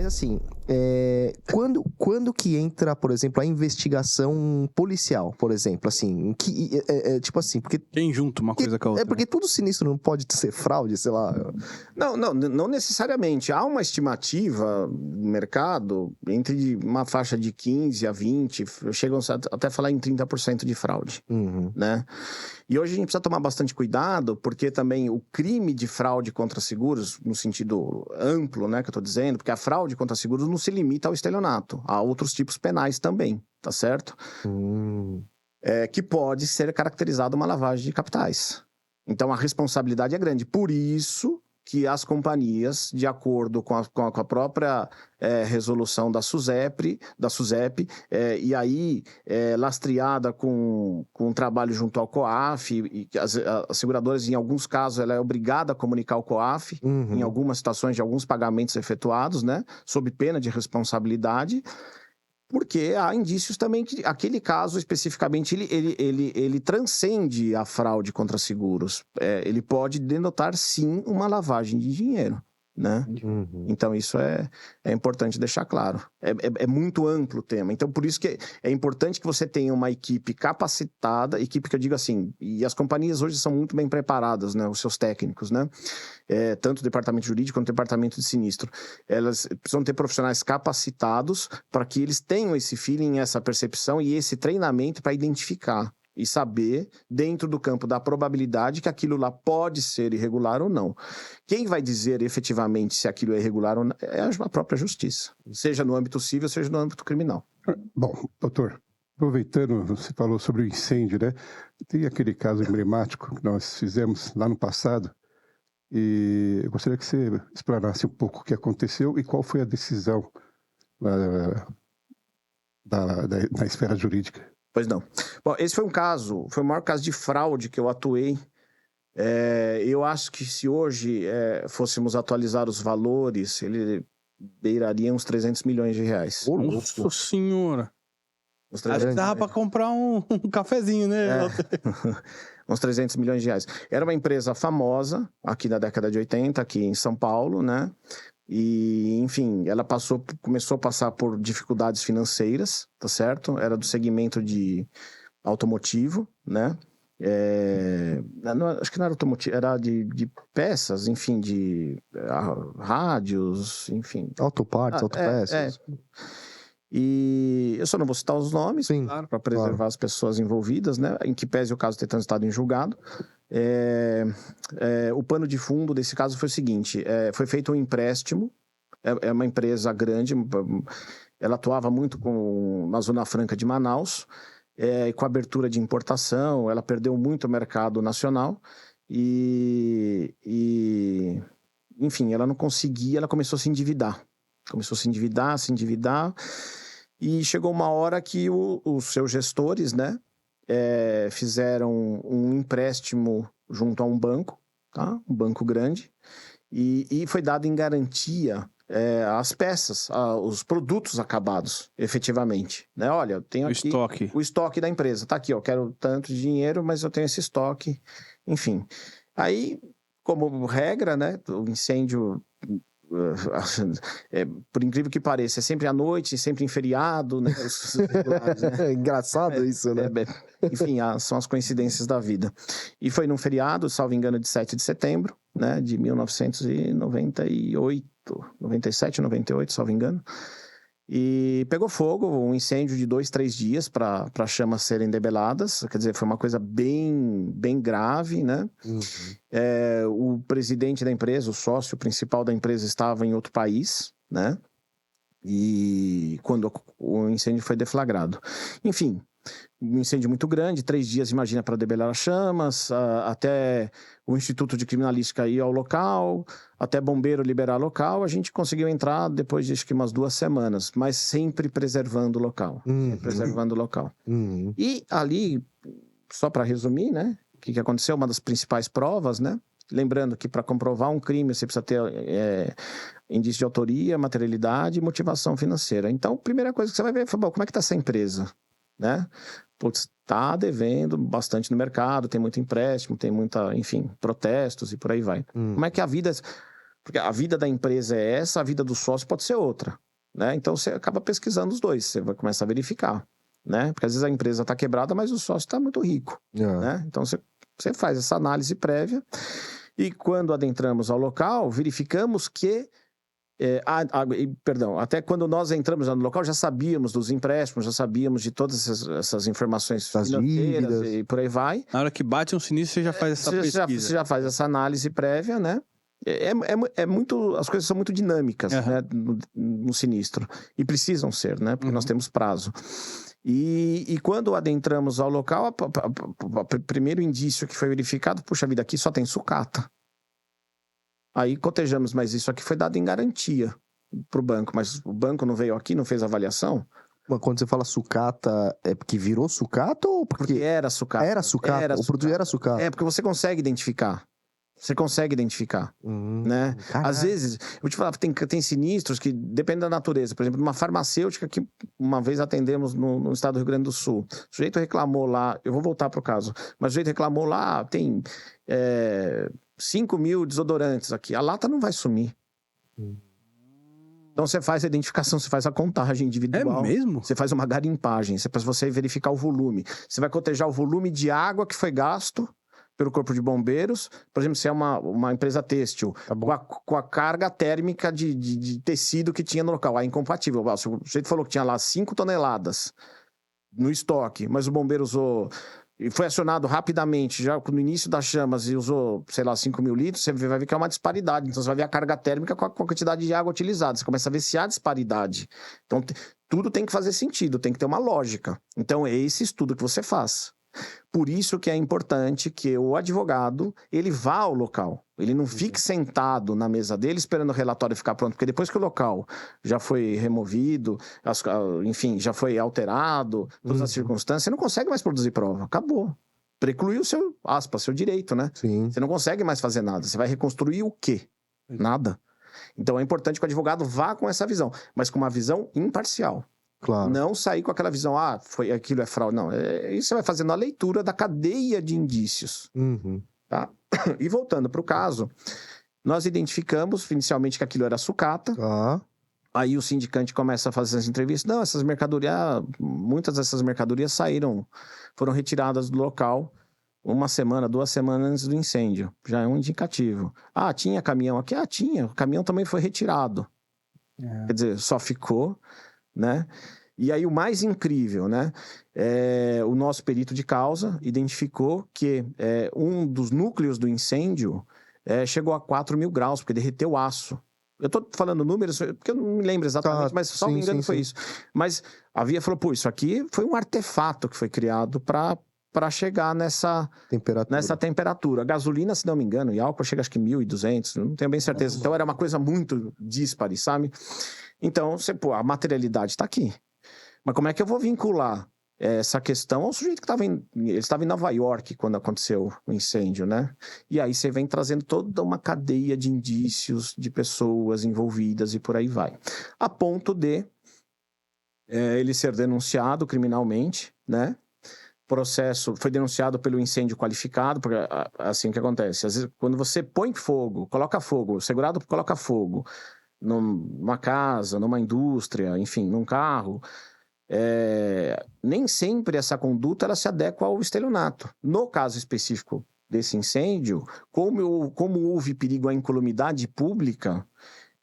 assim, quando que entra, por exemplo, a investigação policial, por exemplo, assim, tipo assim, porque... Quem junta uma coisa com a outra? Porque tudo sinistro não pode ser fraude, sei lá. Não necessariamente. Há uma estimativa no mercado entre uma faixa de 15 a 20, chegam até a falar em 30% de fraude, né? E hoje a gente precisa tomar bastante cuidado, porque também o crime de fraude contra seguros, no sentido amplo, né, que eu tô dizendo, porque a fraude contra seguros não se limita ao estelionato, há outros tipos penais também, tá certo? Que pode ser caracterizado uma lavagem de capitais. Então a responsabilidade é grande. Por isso que as companhias, de acordo com a própria resolução da SUSEP, e aí lastreada com um trabalho junto ao COAF, e as seguradoras, em alguns casos, ela é obrigada a comunicar ao COAF, em algumas situações de alguns pagamentos efetuados, né, sob pena de responsabilidade, porque há indícios também que aquele caso especificamente ele transcende a fraude contra seguros. Ele pode denotar, sim, uma lavagem de dinheiro, né? Então isso é importante deixar claro. É muito amplo o tema. Então por isso que é importante que você tenha uma equipe capacitada, equipe que eu digo assim, e as companhias hoje são muito bem preparadas, né? Os seus técnicos, né? Tanto o departamento jurídico quanto o departamento de sinistro. Elas precisam ter profissionais capacitados para que eles tenham esse feeling, essa percepção e esse treinamento para identificar e saber, dentro do campo da probabilidade, que aquilo lá pode ser irregular ou não. Quem vai dizer efetivamente se aquilo é irregular ou não é a própria justiça, seja no âmbito civil, seja no âmbito criminal. Bom, doutor, aproveitando, você falou sobre o incêndio, né? Tem aquele caso emblemático que nós fizemos lá no passado, e eu gostaria que você explanasse um pouco o que aconteceu e qual foi a decisão da esfera jurídica. Pois não. Bom, esse foi o maior caso de fraude que eu atuei. Eu acho que se hoje fôssemos atualizar os valores, ele beiraria uns 300 milhões de reais. Nossa senhora! Acho que dava para comprar um cafezinho, né? Uns 300 milhões de reais. Era uma empresa famosa, aqui na década de 80, aqui em São Paulo, né? E, enfim, ela começou a passar por dificuldades financeiras, tá certo? Era do segmento de automotivo, né? Acho que não era automotivo, era de peças, enfim, de rádios, enfim. Autopartes, autopeças. E eu só não vou citar os nomes para preservar as pessoas envolvidas, né? Em que pese o caso ter transitado em julgado. O pano de fundo desse caso foi o seguinte: foi feito um empréstimo. É uma empresa grande, ela atuava muito na Zona Franca de Manaus, com abertura de importação, ela perdeu muito o mercado nacional e enfim, ela não conseguia, ela começou a se endividar. E chegou uma hora que os seus gestores, né, fizeram um empréstimo junto a um banco, tá? Um banco grande, e foi dado em garantia as peças, os produtos acabados, efetivamente. Né? Olha, eu tenho aqui o estoque da empresa. Tá aqui, eu quero tanto de dinheiro, mas eu tenho esse estoque. Enfim. Aí, como regra, né, o incêndio... por incrível que pareça, é sempre à noite, sempre em feriado, né? Né? Engraçado isso, né? Enfim, são as coincidências da vida. E foi num feriado, salvo engano, de 7 de setembro, né? De 1998, 97, 98, salvo engano. E pegou fogo, um incêndio de 2, 3 dias para as chamas serem debeladas. Quer dizer, foi uma coisa bem, bem grave, né? O presidente da empresa, o sócio principal da empresa, estava em outro país, né? E quando o incêndio foi deflagrado. Enfim, um incêndio muito grande, 3 dias, imagina, para debelar as chamas, até o Instituto de Criminalística ir ao local, até bombeiro liberar local, a gente conseguiu entrar depois de acho que umas 2 semanas, mas sempre preservando o local. E ali, só para resumir, né, o que aconteceu, uma das principais provas, né, lembrando que para comprovar um crime você precisa ter indício de autoria, materialidade e motivação financeira. Então, a primeira coisa que você vai ver é, como é que está essa empresa? Né? Putz, tá devendo bastante no mercado, tem muito empréstimo, tem muita, enfim, protestos e por aí vai. Como é que a vida... Porque a vida da empresa é essa, a vida do sócio pode ser outra, né? Então você acaba pesquisando os dois, você vai começar a verificar, né? Porque às vezes a empresa está quebrada, mas o sócio está muito rico, né? Então você faz essa análise prévia e quando adentramos ao local, verificamos que até quando nós entramos no local, já sabíamos dos empréstimos, já sabíamos de todas essas informações financeiras e por aí vai. Na hora que bate um sinistro, você já faz essa pesquisa. Você já faz essa análise prévia, né? As coisas são muito dinâmicas, né, no sinistro. E precisam ser, né? Porque nós temos prazo. E quando adentramos ao local, o primeiro indício que foi verificado, puxa vida, aqui só tem sucata. Aí cotejamos, mas isso aqui foi dado em garantia para o banco, mas o banco não veio aqui, não fez avaliação? Mas quando você fala sucata, é porque virou sucata ou porque era sucata? Era sucata, o produto era sucata. É, porque você consegue identificar. Você consegue identificar, né? Caraca. Às vezes, eu vou te falar, tem sinistros que dependem da natureza. Por exemplo, numa farmacêutica que uma vez atendemos no estado do Rio Grande do Sul. O sujeito reclamou lá, eu vou voltar para o caso, mas o sujeito reclamou lá, tem 5 mil desodorantes aqui. A lata não vai sumir. Então você faz a identificação, você faz a contagem individual. É mesmo? Você faz uma garimpagem, para você verificar o volume. Você vai cotejar o volume de água que foi gasto pelo Corpo de Bombeiros, por exemplo, se é uma empresa têxtil, com a carga térmica de tecido que tinha no local. É incompatível. O sujeito falou que tinha lá 5 toneladas no estoque, mas o bombeiro usou... E foi acionado rapidamente, já no início das chamas, e usou, sei lá, 5 mil litros, você vai ver que é uma disparidade. Então, você vai ver a carga térmica com a quantidade de água utilizada. Você começa a ver se há disparidade. Então, tudo tem que fazer sentido, tem que ter uma lógica. Então, é esse estudo que você faz. Por isso que é importante que o advogado, ele vá ao local. Ele não fique sentado na mesa dele esperando o relatório ficar pronto. Porque depois que o local já foi removido, enfim, já foi alterado, todas as circunstâncias, você não consegue mais produzir prova. Acabou. Precluiu seu direito, né? Sim. Você não consegue mais fazer nada. Você vai reconstruir o quê? Nada. Então é importante que o advogado vá com essa visão, mas com uma visão imparcial. Claro. Não sair com aquela visão, aquilo é fraude. Não, isso você vai fazendo a leitura da cadeia de indícios. Tá? E voltando para o caso, nós identificamos inicialmente que aquilo era sucata. Aí o sindicante começa a fazer as entrevistas. Não, essas mercadorias, muitas dessas mercadorias foram retiradas do local 1 semana, 2 semanas antes do incêndio. Já é um indicativo. Tinha caminhão aqui? Tinha. O caminhão também foi retirado. Quer dizer, só ficou... né? E aí o mais incrível, né? O nosso perito de causa identificou que um dos núcleos do incêndio chegou a 4 mil graus, porque derreteu aço. Eu estou falando números, porque eu não me lembro exatamente, mas só me engano foi isso. Mas a Via falou, isso aqui foi um artefato que foi criado para chegar nessa temperatura. A gasolina, se não me engano, e álcool chega acho que 1.200, não tenho bem certeza. Então era uma coisa muito díspare, sabe? Então, a materialidade está aqui. Mas como é que eu vou vincular essa questão ao sujeito que ele estava em Nova York quando aconteceu o incêndio, né? E aí você vem trazendo toda uma cadeia de indícios de pessoas envolvidas e por aí vai. A ponto de ele ser denunciado criminalmente, né? Processo foi denunciado pelo incêndio qualificado, porque assim que acontece. Às vezes, quando você põe fogo, coloca fogo, o segurado coloca fogo numa casa, numa indústria, enfim, num carro, nem sempre essa conduta ela se adequa ao estelionato. No caso específico desse incêndio, como houve perigo à incolumidade pública,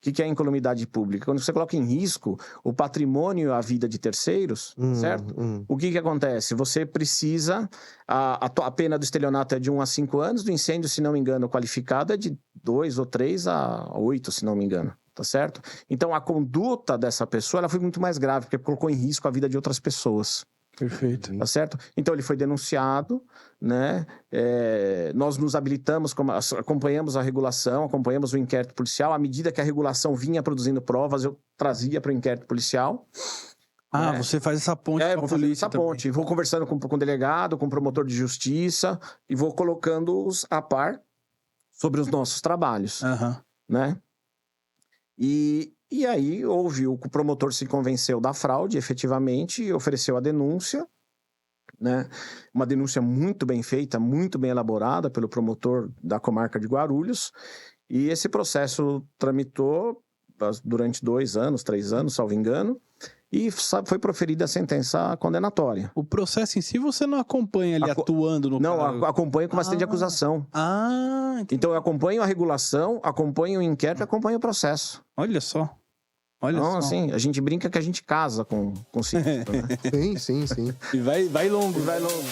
o que é incolumidade pública? Quando você coloca em risco o patrimônio e a vida de terceiros, certo? O que acontece? Você precisa... A pena do estelionato é de 1 a 5 anos, do incêndio, se não me engano, qualificado é de 2 ou 3 a 8, se não me engano. Tá certo? Então, a conduta dessa pessoa ela foi muito mais grave, porque colocou em risco a vida de outras pessoas. Perfeito. Tá certo? Então, ele foi denunciado, né? Nós nos habilitamos, acompanhamos a regulação, acompanhamos o inquérito policial. À medida que a regulação vinha produzindo provas, eu trazia para o inquérito policial. Você faz essa ponte com a polícia também. Ponte. Vou conversando com o delegado, com o promotor de justiça e vou colocando-os a par sobre os nossos trabalhos. Né? E aí o promotor se convenceu da fraude, efetivamente, e ofereceu a denúncia, né? Uma denúncia muito bem feita, muito bem elaborada pelo promotor da comarca de Guarulhos, E esse processo tramitou durante 2 anos, 3 anos, salvo engano, e foi proferida a sentença condenatória. O processo em si você não acompanha ele atuando no Não, caso? acompanho com bastante acusação. Entendi. Então eu acompanho a regulação, acompanho o inquérito e acompanho o processo. Olha só. Então, assim, a gente brinca que a gente casa com o sinistro, né? Sim. E vai longo. Vai longo.